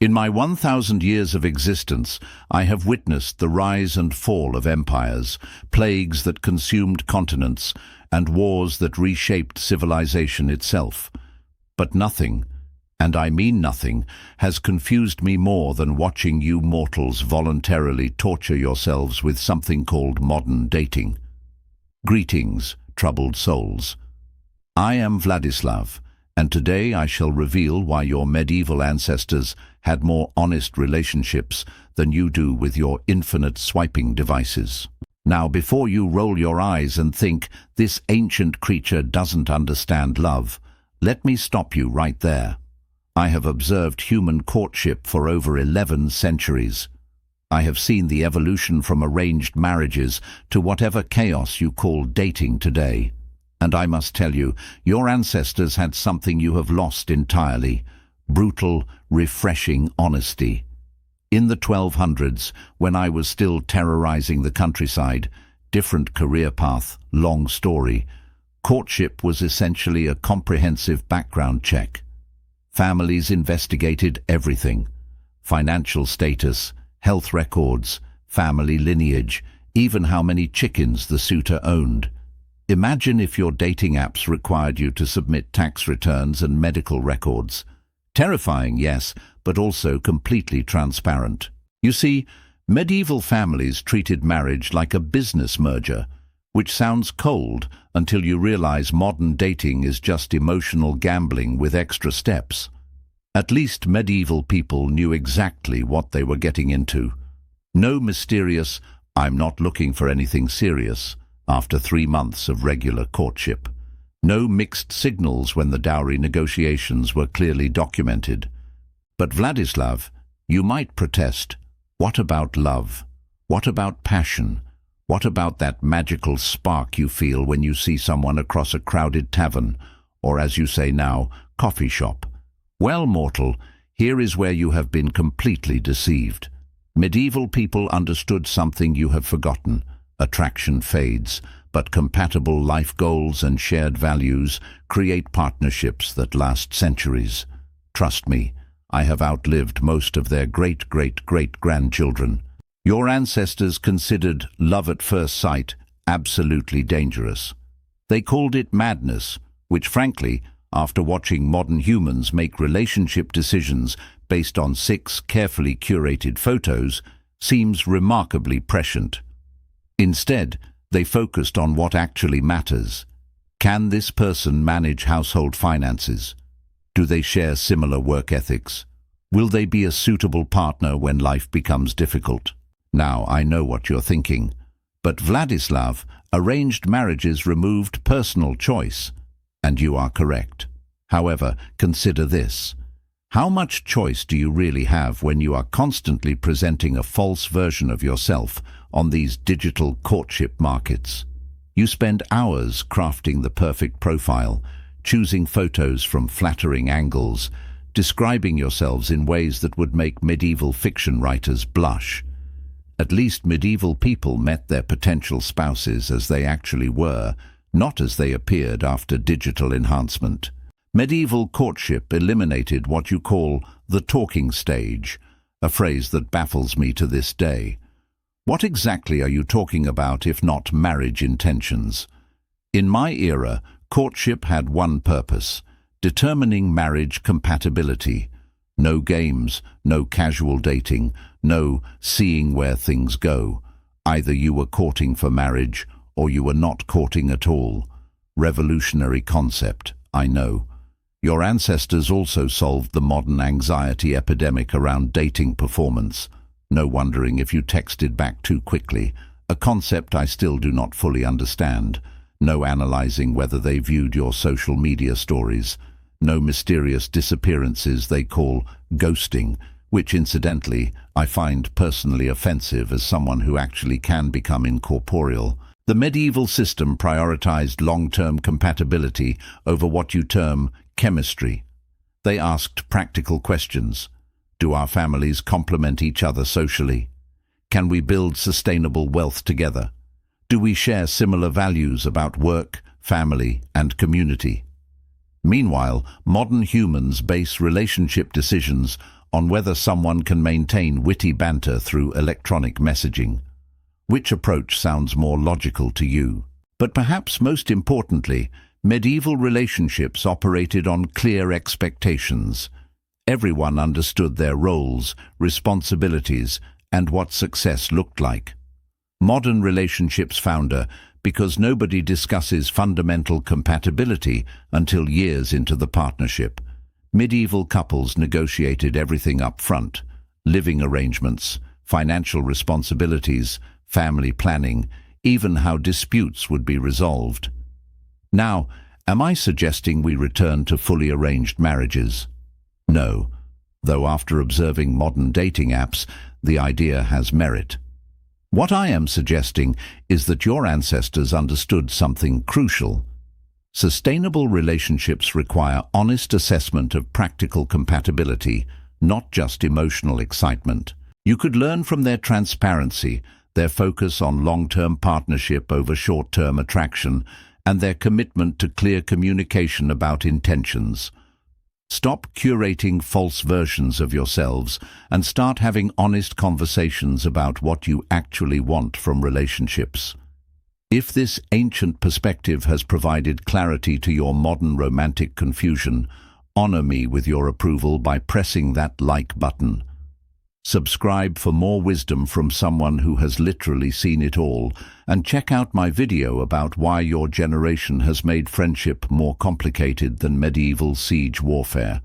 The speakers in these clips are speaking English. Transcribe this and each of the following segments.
In my 1,000 years of existence, I have witnessed the rise and fall of empires, plagues that consumed continents, and wars that reshaped civilization itself. But nothing, and I mean nothing, has confused me more than watching you mortals voluntarily torture yourselves with something called modern dating. Greetings, troubled souls. I am Vladislav, and today I shall reveal why your medieval ancestors had more honest relationships than you do with your infinite swiping devices. Now, before you roll your eyes and think this ancient creature doesn't understand love, let me stop you right there. I have observed human courtship for over 11 centuries. I have seen the evolution from arranged marriages to whatever chaos you call dating today. And I must tell you, your ancestors had something you have lost entirely: brutal, refreshing honesty. In the 1200s, when I was still terrorizing the countryside, different career path, long story, courtship was essentially a comprehensive background check. Families investigated everything: financial status, health records, family lineage, even how many chickens the suitor owned. Imagine if your dating apps required you to submit tax returns and medical records. Terrifying, yes, but also completely transparent. You see, medieval families treated marriage like a business merger, which sounds cold until you realize modern dating is just emotional gambling with extra steps. At least medieval people knew exactly what they were getting into. No mysterious, "I'm not looking for anything serious," after 3 months of regular courtship. No mixed signals when the dowry negotiations were clearly documented. But Vladislav, you might protest. What about love? What about passion? What about that magical spark you feel when you see someone across a crowded tavern, or as you say now, coffee shop? Well, mortal, here is where you have been completely deceived. Medieval people understood something you have forgotten. Attraction fades, but compatible life goals and shared values create partnerships that last centuries. Trust me, I have outlived most of their great-great-great-grandchildren. Your ancestors considered love at first sight absolutely dangerous. They called it madness, which frankly, after watching modern humans make relationship decisions based on 6 carefully curated photos, seems remarkably prescient. Instead, they focused on what actually matters. Can this person manage household finances? Do they share similar work ethics? Will they be a suitable partner when life becomes difficult? Now, I know what you're thinking. But Vladislav, arranged marriages removed personal choice. And you are correct. However, consider this. How much choice do you really have when you are constantly presenting a false version of yourself on these digital courtship markets? You spend hours crafting the perfect profile, choosing photos from flattering angles, describing yourselves in ways that would make medieval fiction writers blush. At least medieval people met their potential spouses as they actually were, not as they appeared after digital enhancement. Medieval courtship eliminated what you call the talking stage, a phrase that baffles me to this day. What exactly are you talking about if not marriage intentions? In my era, courtship had one purpose: determining marriage compatibility. No games, no casual dating, no seeing where things go. Either you were courting for marriage or you were not courting at all. Revolutionary concept, I know. Your ancestors also solved the modern anxiety epidemic around dating performance. No wondering if you texted back too quickly, a concept I still do not fully understand. No analyzing whether they viewed your social media stories. No mysterious disappearances they call ghosting, which incidentally I find personally offensive as someone who actually can become incorporeal. The medieval system prioritized long-term compatibility over what you term chemistry. They asked practical questions. Do our families complement each other socially? Can we build sustainable wealth together? Do we share similar values about work, family, and community? Meanwhile, modern humans base relationship decisions on whether someone can maintain witty banter through electronic messaging. Which approach sounds more logical to you? But perhaps most importantly, medieval relationships operated on clear expectations. Everyone understood their roles, responsibilities, and what success looked like. Modern relationships founder because nobody discusses fundamental compatibility until years into the partnership. Medieval couples negotiated everything up front: living arrangements, financial responsibilities, family planning, even how disputes would be resolved. Now, am I suggesting we return to fully arranged marriages? No, though after observing modern dating apps, the idea has merit. What I am suggesting is that your ancestors understood something crucial. Sustainable relationships require honest assessment of practical compatibility, not just emotional excitement. You could learn from their transparency, their focus on long-term partnership over short-term attraction, and their commitment to clear communication about intentions. Stop curating false versions of yourselves and start having honest conversations about what you actually want from relationships. If this ancient perspective has provided clarity to your modern romantic confusion, honor me with your approval by pressing that like button. Subscribe for more wisdom from someone who has literally seen it all, and check out my video about why your generation has made friendship more complicated than medieval siege warfare.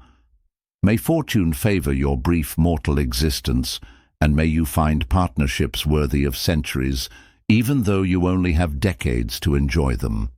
May fortune favor your brief mortal existence, and may you find partnerships worthy of centuries, even though you only have decades to enjoy them.